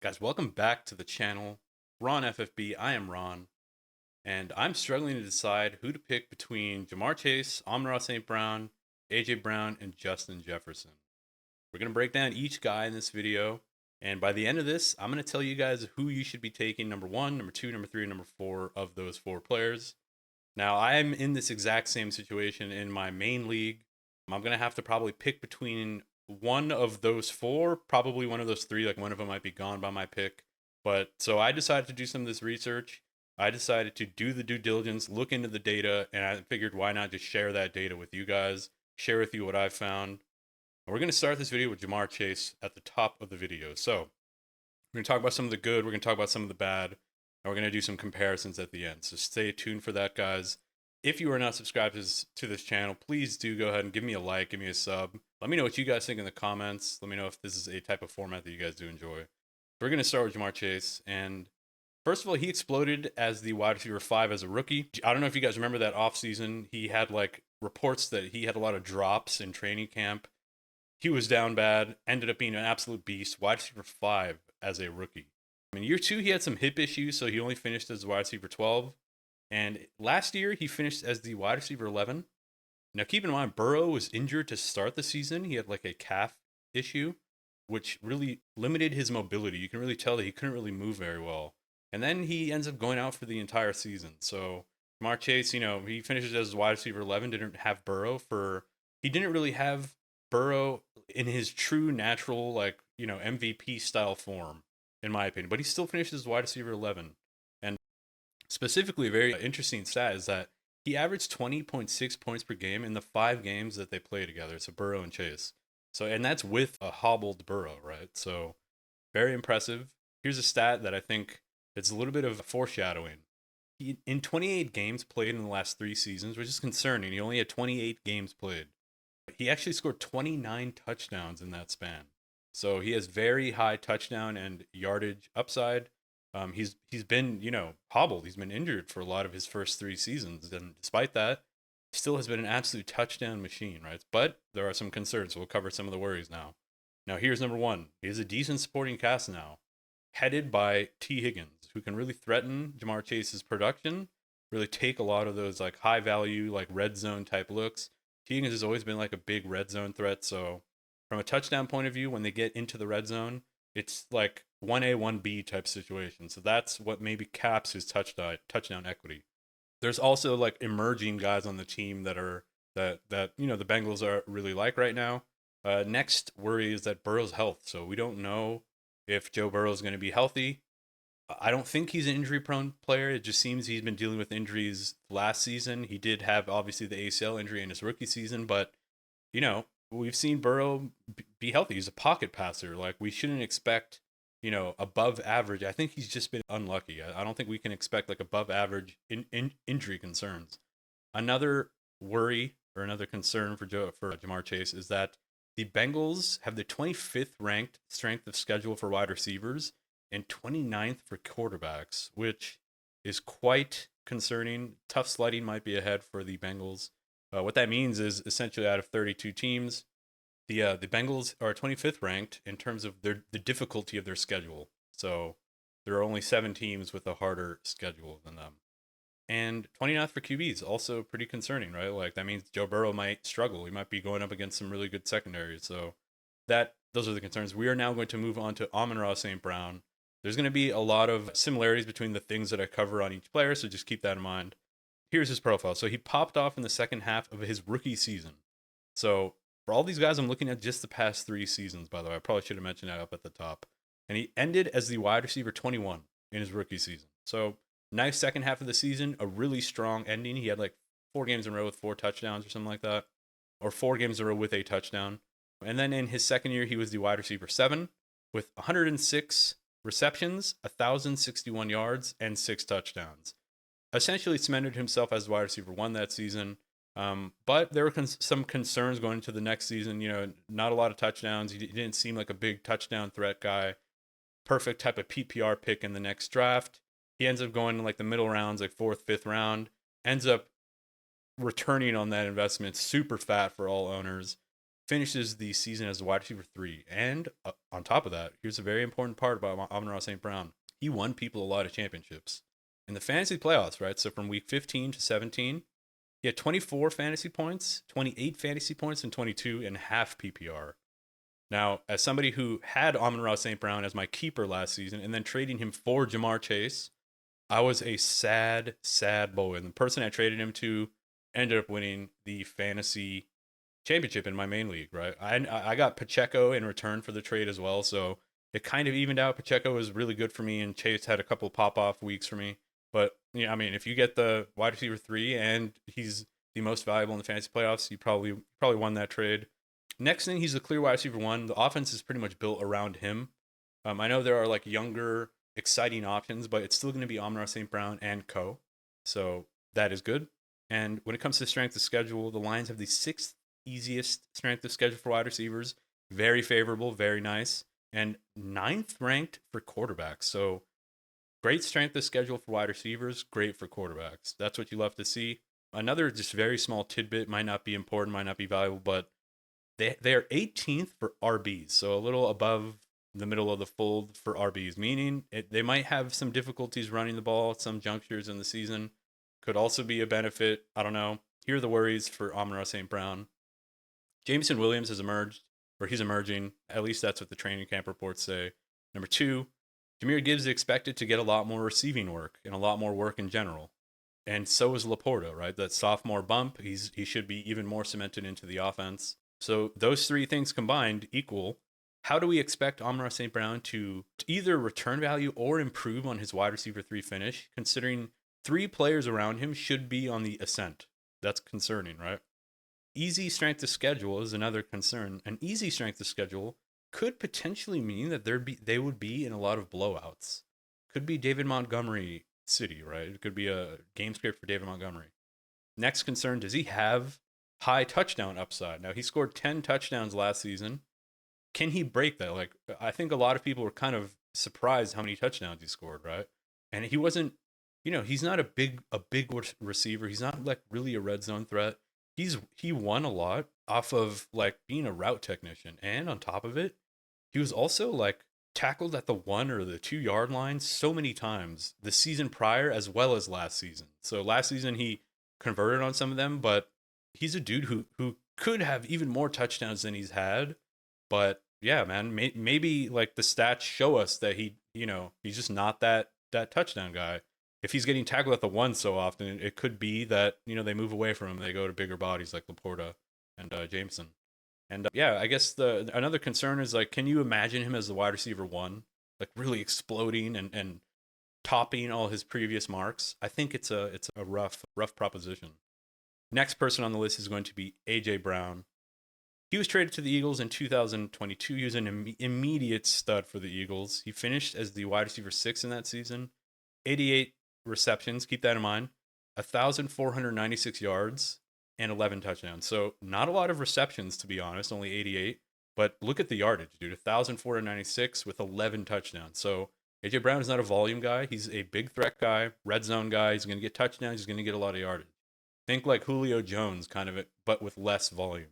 Guys, welcome back to the channel. Ron FFB, I am Ron, and I'm struggling to decide who to pick between Jamar Chase, Amon-Ra St. Brown, AJ Brown, and Justin Jefferson. We're going to break down each guy in this video, and by the end of this, I'm going to tell you guys who you should be taking number 1, number 2, number 3, and number 4 of those 4 players. Now, I'm in this exact same situation in my main league. I'm going to have to probably pick between one of those 4, probably one of those 3, like one of them might be gone by my pick. But so I decided to do some of this research. I decided to do the due diligence, look into the data, and I figured why not just share that data with you guys, share with you what I've found. And we're going to start this video with Jamar Chase at the top of the video. So we're going to talk about some of the good, we're going to talk about some of the bad, and we're going to do some comparisons at the end. So stay tuned for that, guys. If you are not subscribed to this channel, please do go ahead and give me a like, give me a sub. Let me know what you guys think in the comments. Let me know if this is a type of format that you guys do enjoy. We're going to start with Jamar Chase. And first of all, he exploded as the wide receiver 5 as a rookie. I don't know if you guys remember that offseason. He had like reports that he had a lot of drops in training camp. He was down bad, ended up being an absolute beast. Wide receiver 5 as a rookie. In year 2, he had some hip issues, so he only finished as wide receiver 12. And last year, he finished as the wide receiver 11. Now, keep in mind, Burrow was injured to start the season. He had like a calf issue, which really limited his mobility. You can really tell that he couldn't really move very well. And then he ends up going out for the entire season. So, Jamar Chase, he finishes as wide receiver 11, didn't have Burrow he didn't really have Burrow in his true natural, MVP style form, in my opinion. But he still finishes as wide receiver 11. And specifically, a very interesting stat is that he averaged 20.6 points per game in the 5 games that they play together. So Burrow and Chase. And that's with a hobbled Burrow, right? So very impressive. Here's a stat that I think it's a little bit of foreshadowing. In 28 games played in the last 3 seasons, which is concerning. He only had 28 games played. He actually scored 29 touchdowns in that span. So he has very high touchdown and yardage upside. He's been, hobbled. He's been injured for a lot of his first 3 seasons. And despite that, still has been an absolute touchdown machine, right? But there are some concerns. So we'll cover some of the worries now. Now, here's number 1. He has a decent supporting cast now, headed by T. Higgins, who can really threaten Jamar Chase's production, really take a lot of those like high value, like red zone type looks. T. Higgins has always been like a big red zone threat. So from a touchdown point of view, when they get into the red zone, it's like 1A, 1B type situation. So that's what maybe caps his touchdown equity. There's also like emerging guys on the team that the Bengals are really like right now. Next worry is that Burrow's health. So we don't know if Joe Burrow is going to be healthy. I don't think he's an injury-prone player. It just seems he's been dealing with injuries last season. He did have obviously the ACL injury in his rookie season, but we've seen Burrow be healthy. He's a pocket passer. Like, we shouldn't expect, above average. I think he's just been unlucky. I don't think we can expect like above average injury concerns. Another worry or another concern for Jamar Chase is that the Bengals have the 25th ranked strength of schedule for wide receivers and 29th for quarterbacks, which is quite concerning. Tough sledding might be ahead for the Bengals. What that means is essentially out of 32 teams, the Bengals are 25th ranked in terms of the difficulty of their schedule. So there are only 7 teams with a harder schedule than them. And 29th for QBs, also pretty concerning, right? Like, that means Joe Burrow might struggle. He might be going up against some really good secondaries. So those are the concerns. We are now going to move on to Amon-Ra St. Brown. There's going to be a lot of similarities between the things that I cover on each player, so just keep that in mind. Here's his profile. So he popped off in the second half of his rookie season. So for all these guys, I'm looking at just the past 3 seasons, by the way. I probably should have mentioned that up at the top. And he ended as the wide receiver 21 in his rookie season. So nice second half of the season, a really strong ending. He had like 4 games in a row with 4 touchdowns or something like that, or 4 games in a row with a touchdown. And then in his second year, he was the wide receiver 7 with 106 receptions, 1,061 yards, and 6 touchdowns. Essentially cemented himself as wide receiver 1 that season. But there were some concerns going into the next season. Not a lot of touchdowns. He didn't seem like a big touchdown threat guy. Perfect type of PPR pick in the next draft. He ends up going in like the middle rounds, like 4th, 5th round. Ends up returning on that investment super fat for all owners. finishes the season as the wide receiver 3. And on top of that, here's a very important part about Amon-Ra St. Brown. He won people a lot of championships in the fantasy playoffs, right? So from week 15 to 17, he had 24 fantasy points, 28 fantasy points, and 22 and half PPR. Now, as somebody who had Amon-Ra St. Brown as my keeper last season and then trading him for Jamar Chase, I was a sad, sad boy. And the person I traded him to ended up winning the fantasy championship in my main league, right? I got Pacheco in return for the trade as well, so it kind of evened out. Pacheco was really good for me, and Chase had a couple pop-off weeks for me. But, I mean, if you get the wide receiver 3 and he's the most valuable in the fantasy playoffs, you probably won that trade. Next thing, he's the clear wide receiver 1. The offense is pretty much built around him. I know there are like younger, exciting options, but it's still going to be Amon-Ra St. Brown and co. So that is good. And when it comes to strength of schedule, the Lions have the 6th easiest strength of schedule for wide receivers. Very favorable, very nice. And 9th ranked for quarterbacks. So great strength of schedule for wide receivers, great for quarterbacks. That's what you love to see. Another just very small tidbit, might not be important, might not be valuable, but they are 18th for RBs, so a little above the middle of the fold for RBs, meaning they might have some difficulties running the ball at some junctures in the season. Could also be a benefit. I don't know. Here are the worries for Amon-Ra St. Brown. Jameson Williams has emerged, or he's emerging. At least that's what the training camp reports say. Number 2, Jahmyr Gibbs is expected to get a lot more receiving work and a lot more work in general. And so is Laporta, right? That sophomore bump, he should be even more cemented into the offense. So those 3 things combined equal, how do we expect Amon-Ra St. Brown to either return value or improve on his wide receiver 3 finish, considering 3 players around him should be on the ascent? That's concerning, right? Easy strength of schedule is another concern. An easy strength of schedule could potentially mean that they would be in a lot of blowouts. Could be David Montgomery City, right? It could be a game script for David Montgomery. Next concern, does he have high touchdown upside? Now, he scored 10 touchdowns last season. Can he break that? Like, I think a lot of people were kind of surprised how many touchdowns he scored, right? And he wasn't, he's not a big receiver. He's not like really a red zone threat. He won a lot off of like being a route technician, and on top of it, he was also like tackled at the 1 or the 2 yard line so many times the season prior as well as last season. So last season he converted on some of them, but he's a dude who could have even more touchdowns than he's had. But yeah, man, maybe like the stats show us that he's just not that touchdown guy. If he's getting tackled at the 1 so often, it could be that they move away from him. They go to bigger bodies like Laporta and Jameson. And yeah, I guess another concern is like, can you imagine him as the wide receiver 1, like really exploding and topping all his previous marks? I think it's a rough proposition. Next person on the list is going to be AJ Brown. He was traded to the Eagles in 2022. He was an immediate stud for the Eagles. He finished as the wide receiver 6 in that season. 88 receptions, keep that in mind. 1,496 yards and 11 touchdowns. So not a lot of receptions, to be honest, only 88. But look at the yardage, dude. 1,496 with 11 touchdowns. So AJ Brown is not a volume guy. He's a big threat guy, red zone guy. He's going to get touchdowns. He's going to get a lot of yardage. Think like Julio Jones, kind of, but with less volume.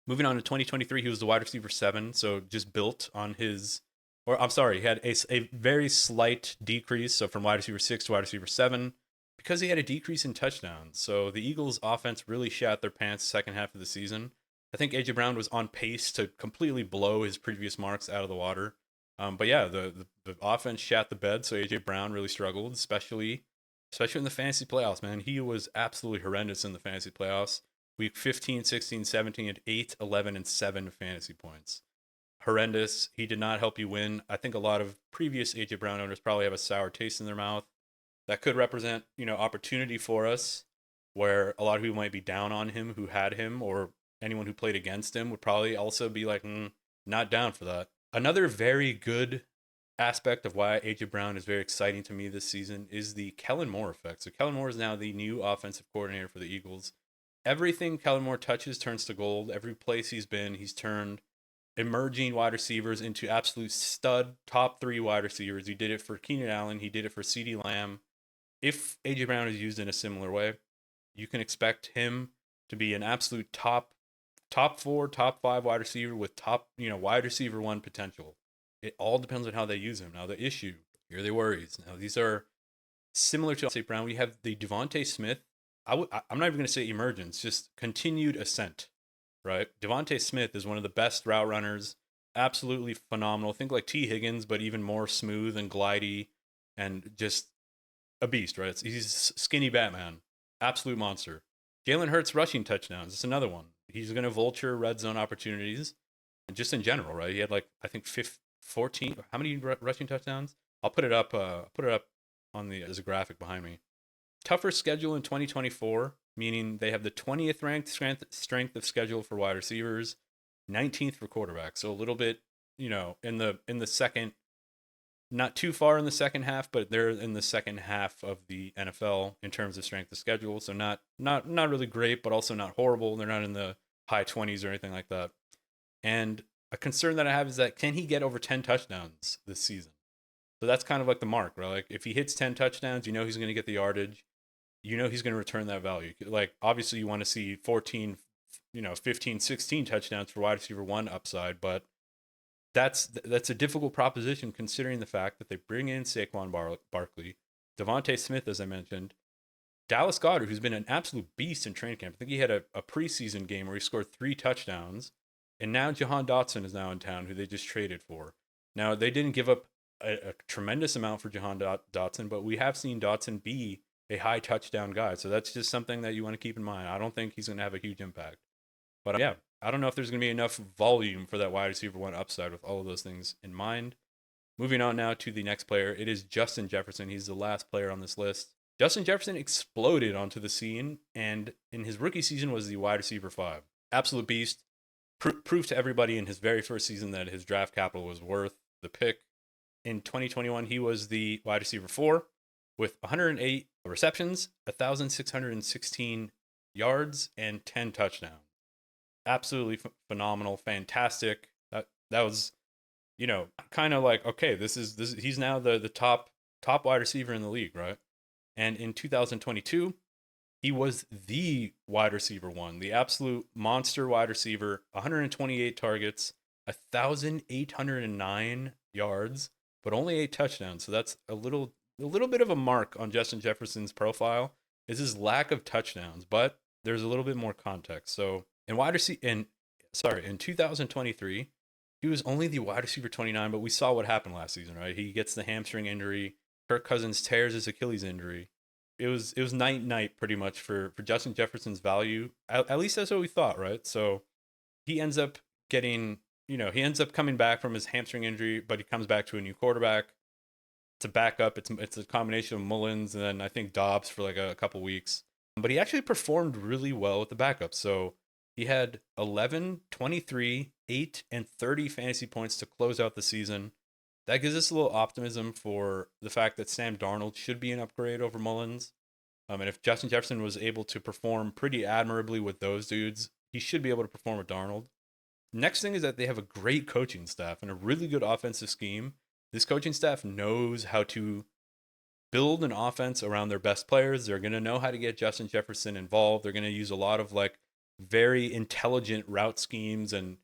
Moving on to 2023, he was the wide receiver 7, so just built on his, or I'm sorry, he had a very slight decrease, so from wide receiver 6 to wide receiver 7, because he had a decrease in touchdowns. So the Eagles' offense really shat their pants the second half of the season. I think AJ Brown was on pace to completely blow his previous marks out of the water. But yeah, the offense shat the bed, so AJ Brown really struggled, especially in the fantasy playoffs, man. He was absolutely horrendous in the fantasy playoffs. Week 15, 16, 17, at 8, 11, and 7 fantasy points. Horrendous. He did not help you win. I think a lot of previous AJ Brown owners probably have a sour taste in their mouth. That could represent, opportunity for us, where a lot of people might be down on him who had him, or anyone who played against him would probably also be like, not down for that. Another very good aspect of why AJ Brown is very exciting to me this season is the Kellen Moore effect. So Kellen Moore is now the new offensive coordinator for the Eagles. Everything Kellen Moore touches turns to gold. Every place he's been, he's turned emerging wide receivers into absolute stud top 3 wide receivers. He did it for Keenan Allen. He did it for CeeDee Lamb. If AJ Brown is used in a similar way, you can expect him to be an absolute top top 4, top 5 wide receiver with top, wide receiver 1 potential. It all depends on how they use him. Now, the issue, here are the worries. Now, these are similar to St. Brown. We have the Devontae Smith. I'm not even going to say emergence, just continued ascent, right? Devontae Smith is one of the best route runners, absolutely phenomenal. Think like T. Higgins, but even more smooth and glidey and just a beast, right? He's skinny Batman, absolute monster. Jalen Hurts rushing touchdowns. It's another one. He's going to vulture red zone opportunities, and just in general, right? He had like I think 14. How many rushing touchdowns? I'll put it up. Put it up on the as a graphic behind me. Tougher schedule in 2024, meaning they have the 20th ranked strength of schedule for wide receivers, 19th for quarterbacks. So a little bit, in the second, not too far in the second half, but they're in the second half of the NFL in terms of strength of schedule. So not really great, but also not horrible. They're not in the high 20s or anything like that. And a concern that I have is that can he get over 10 touchdowns this season? So that's kind of like the mark, right? Like if he hits 10 touchdowns, he's going to get the yardage. He's going to return that value. Like obviously you want to see 14, 15, 16 touchdowns for wide receiver 1 upside, but that's a difficult proposition considering the fact that they bring in Saquon Barkley, Devontae Smith, as I mentioned, Dallas Goedert, who's been an absolute beast in training camp. I think he had a preseason game where he scored 3 touchdowns, and now Jahan Dotson is now in town, who they just traded for. Now, they didn't give up a tremendous amount for Jahan Dotson, but we have seen Dotson be a high touchdown guy, so that's just something that you want to keep in mind. I don't think he's going to have a huge impact. But yeah, I don't know if there's going to be enough volume for that wide receiver 1 upside with all of those things in mind. Moving on now to the next player, it is Justin Jefferson. He's the last player on this list. Justin Jefferson exploded onto the scene, and in his rookie season was the wide receiver 5. Absolute beast. Proved to everybody in his very first season that his draft capital was worth the pick. In 2021, he was the wide receiver 4 with 108 receptions, 1,616 yards, and 10 touchdowns. Absolutely phenomenal, fantastic. That was, kind of like, okay, this is he's now the top wide receiver in the league, right? And in 2022, he was the wide receiver 1, the absolute monster wide receiver, 128 targets, 1,809 yards, but only 8 touchdowns. So that's a little bit of a mark on Justin Jefferson's profile is his lack of touchdowns, but there's a little bit more context. So in 2023, he was only the wide receiver 29, but we saw what happened last season, right? He gets the hamstring injury. Kirk Cousins tears his Achilles injury. It was night pretty much for Justin Jefferson's value. At least that's what we thought, right? So he ends up getting, he ends up coming back from his hamstring injury, but he comes back to a new quarterback. It's a backup. It's a combination of Mullins and then I think Dobbs for like a couple weeks. But he actually performed really well with the backup. So he had 11, 23, 8, and 30 fantasy points to close out the season. That gives us a little optimism for the fact that Sam Darnold should be an upgrade over Mullins. And if Justin Jefferson was able to perform pretty admirably with those dudes, he should be able to perform with Darnold. Next thing is that they have a great coaching staff and a really good offensive scheme. This coaching staff knows how to build an offense around their best players. They're going to know how to get Justin Jefferson involved. They're going to use a lot of like very intelligent route schemes and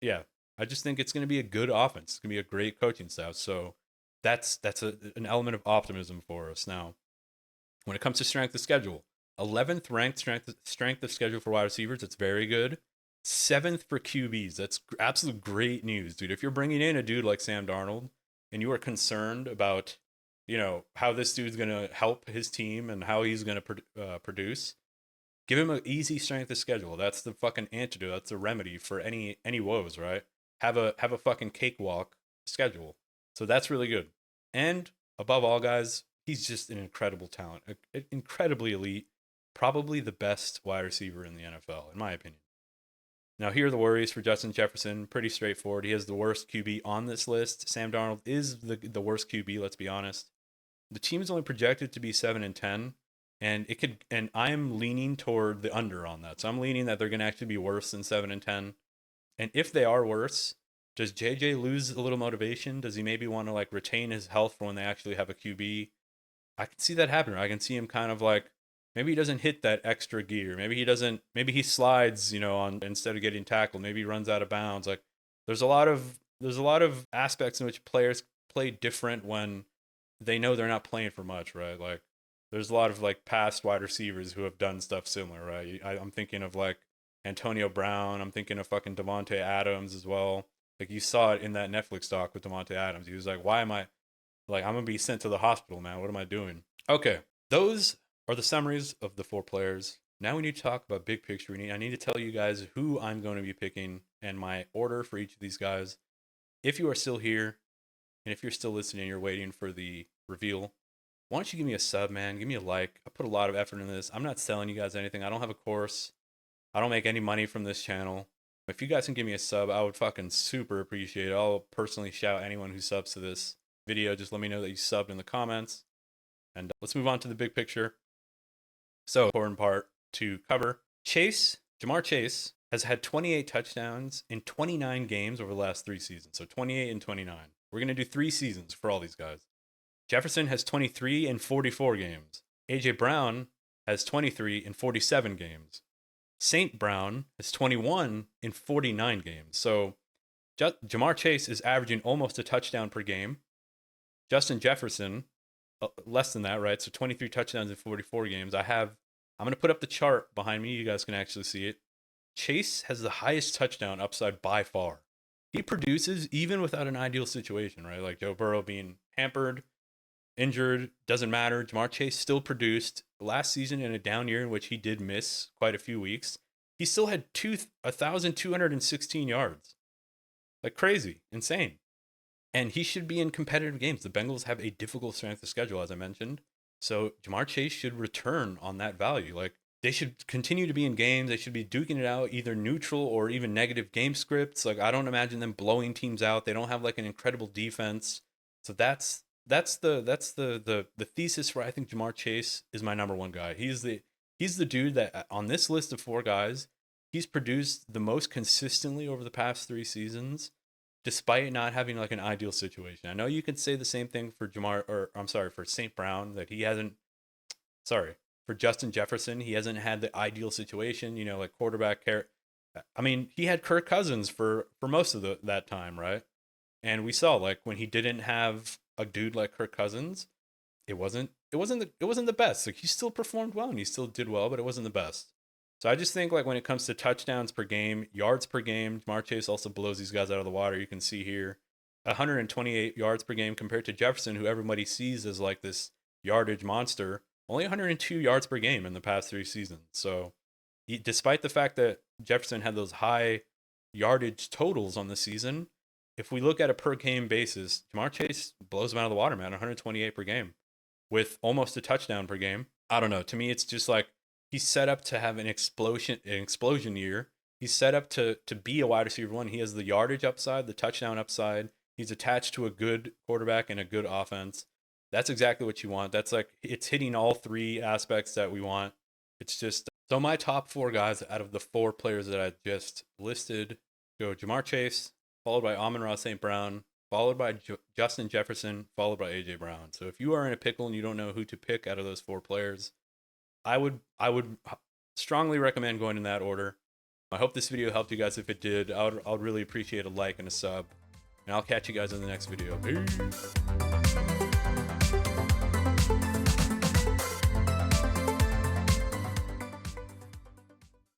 yeah, I just think it's going to be a good offense. It's going to be a great coaching staff. So that's an element of optimism for us. Now, when it comes to strength of schedule, 11th ranked strength of schedule for wide receivers. It's very good. 7th for QBs. That's absolute great news, dude. If you're bringing in a dude like Sam Darnold and you are concerned about, how this dude's going to help his team and how he's going to produce, give him an easy strength of schedule. That's the fucking antidote. That's the remedy for any woes, right? Have a fucking cakewalk schedule. So that's really good. And above all, guys, he's just an incredible talent, incredibly elite, probably the best wide receiver in the NFL, in my opinion. Now, here are the worries for Justin Jefferson. Pretty straightforward. He has the worst QB on this list. Sam Darnold is the worst QB, let's be honest. The team is only projected to be 7-10, and I'm leaning toward the under on that. So I'm leaning that they're going to actually be worse than 7-10. And if they are worse, does JJ lose a little motivation? Does he maybe want to like retain his health for when they actually have a QB? I can see that happening. I can see him kind of like Maybe he doesn't hit that extra gear. Maybe he doesn't. Maybe he slides, on instead of getting tackled. Maybe he runs out of bounds. Like there's a lot of aspects in which players play different when they know they're not playing for much, right? Like there's a lot of like past wide receivers who have done stuff similar, right? I'm thinking of like Antonio Brown. I'm thinking of fucking Devontae Adams as well. Like you saw it in that Netflix doc with Devontae Adams. He was like, "Why am I like I'm gonna be sent to the hospital, man? What am I doing?" Okay, those are the summaries of the 4 players. Now we need to talk about big picture. I need to tell you guys who I'm going to be picking and my order for each of these guys. If you are still here and if you're still listening, you're waiting for the reveal. Why don't you give me a sub, man? Give me a like. I put a lot of effort into this. I'm not selling you guys anything. I don't have a course. I don't make any money from this channel. If you guys can give me a sub, I would fucking super appreciate it. I'll personally shout anyone who subs to this video. Just let me know that you subbed in the comments. And let's move on to the big picture. So, important part to cover. Ja'Marr Chase has had 28 touchdowns in 29 games over the last 3 seasons. So 28 and 29. We're going to do 3 seasons for all these guys. Jefferson has 23 in 44 games. AJ Brown has 23 in 47 games. St. Brown has 21 in 49 games. So Ja'Marr Chase is averaging almost a touchdown per game. Justin Jefferson, less than that, right? So 23 touchdowns in 44 games. I'm going to put up the chart behind me. You guys can actually see it. Chase has the highest touchdown upside by far. He produces even without an ideal situation, right? Like Joe Burrow being hampered, injured, doesn't matter. Ja'Marr Chase still produced. Last season in a down year in which he did miss quite a few weeks, he still had 1,216 yards. Like crazy, insane. And he should be in competitive games. The Bengals have a difficult strength of schedule, as I mentioned. So Ja'Marr Chase should return on that value. Like they should continue to be in games. They should be duking it out, either neutral or even negative game scripts. Like I don't imagine them blowing teams out. They don't have like an incredible defense. So that's the thesis where I think Ja'Marr Chase is my number one guy. He's the dude that on this list of 4 guys, he's produced the most consistently over the past 3 seasons, despite not having like an ideal situation. I know you could say the same thing for for St. Brown, that he hasn't. Sorry, for Justin Jefferson, he hasn't had the ideal situation. Like quarterback care. I mean, he had Kirk Cousins for most of that time, right? And we saw like when he didn't have a dude like Kirk Cousins, it wasn't the best. Like he still performed well and he still did well, but it wasn't the best. So I just think like when it comes to touchdowns per game, yards per game, Ja'Marr Chase also blows these guys out of the water. You can see here 128 yards per game compared to Jefferson, who everybody sees as like this yardage monster, only 102 yards per game in the past 3 seasons. So despite the fact that Jefferson had those high yardage totals on the season, if we look at a per game basis, Ja'Marr Chase blows him out of the water, man. 128 per game with almost a touchdown per game. I don't know. To me, it's just like he's set up to have an explosion year. He's set up to be a wide receiver 1. He has the yardage upside, the touchdown upside. He's attached to a good quarterback and a good offense. That's exactly what you want. That's like it's hitting all 3 aspects that we want. It's just so my top 4 guys out of the 4 players that I just listed go Ja'Marr Chase, followed by Amon-Ra St. Brown, followed by Justin Jefferson, followed by AJ Brown. So if you are in a pickle and you don't know who to pick out of those 4 players, I would strongly recommend going in that order. I hope this video helped you guys. If it did, I would really appreciate a like and a sub. And I'll catch you guys in the next video. Peace.